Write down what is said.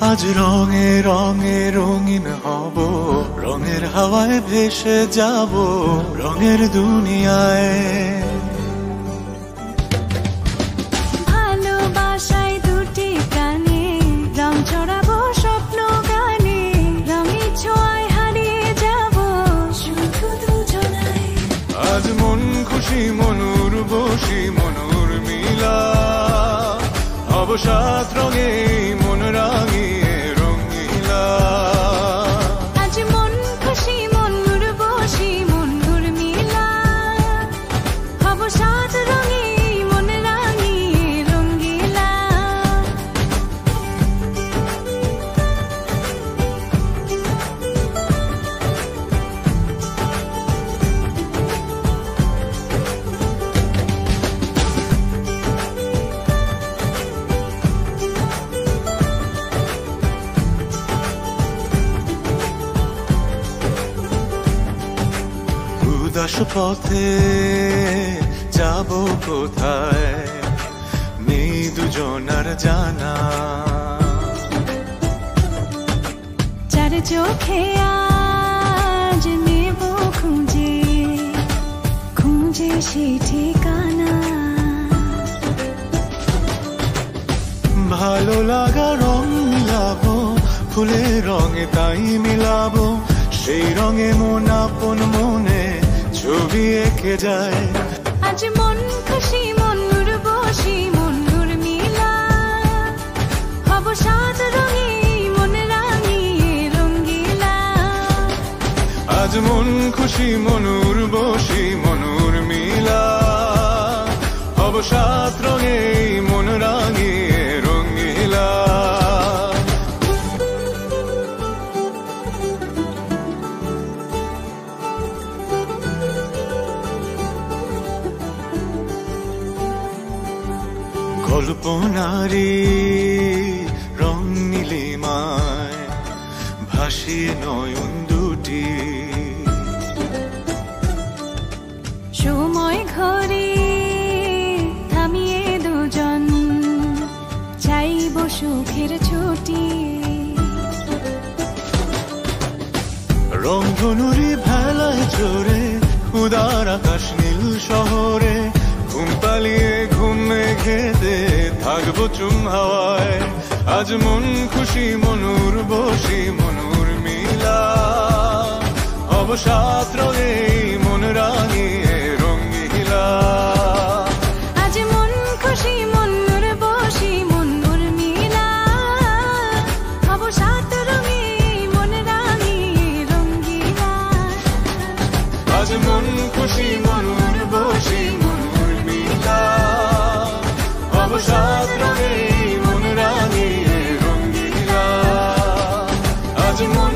আজ রঙে রঙে রঙিন হব, রঙের হাওয়ায় ভেসে যাব রঙের দুনিয়ায়। ভালোবাসায় দুটি প্রাণে রং ছড়াবো স্বপ্ন গানে, রঙের ছোঁয়ায় হারিয়ে যাব শুধু দুজনায়। আজ মন খুশি মনুর বসি মনুর মিলা, অবসাদ রঙে মন রাঙিয়ে রঙিলা। আজ মন খুশি মনুর বসি মনুর মিলা, অবসাদ রঙে মন রাঙিয়ে রঙিলা। উদাস পথে যাব কোথায় নেই দুজনার জানা, চার চোখে আজ নেব খুঁজে খুঁজে সে ঠিকানা। ভালো লাগা রং মিলাবো ফুলের রঙে তাই মিলাবো, সেই রঙে মন আপন মনে ছবি এঁকে যায়। আজ মন খুশি মনুর বসি মনুর মিলা, অবসাদ রঙে মন রাঙিয়ে রঙিলা। আজ মন খুশি মনুর বসি মনুর মিলা, অবসাদ রঙে মন রাঙিয়ে রঙিলা। কল্পনারি রং নীলিমায় ভাসিয়ে নয়ন দুটি, সময় ঘরে থামিয়ে দুজন চাইব সুখের ছুটি। রংধনুরি ভেলায় চড়ে উদার আকাশ নীল শহরে, ঘুম পালিয়ে ঘুম মেঘেতে থাকবো চুম হাওয়ায়। আজ মন খুশি মনুর বসি মনুর মিলা, অবসাদ রঙে মন রাঙিয়ে রঙিলা। আজ মন খুশি মনুর বসি মনুর মিলা, অবসাদ রঙে মন রাঙিয়ে রঙিলা। আজ মন খুশি মনুর বসি মনুর মিলা, অবসাদ রঙে মন রাঙিয়ে রঙিলা। আজ মন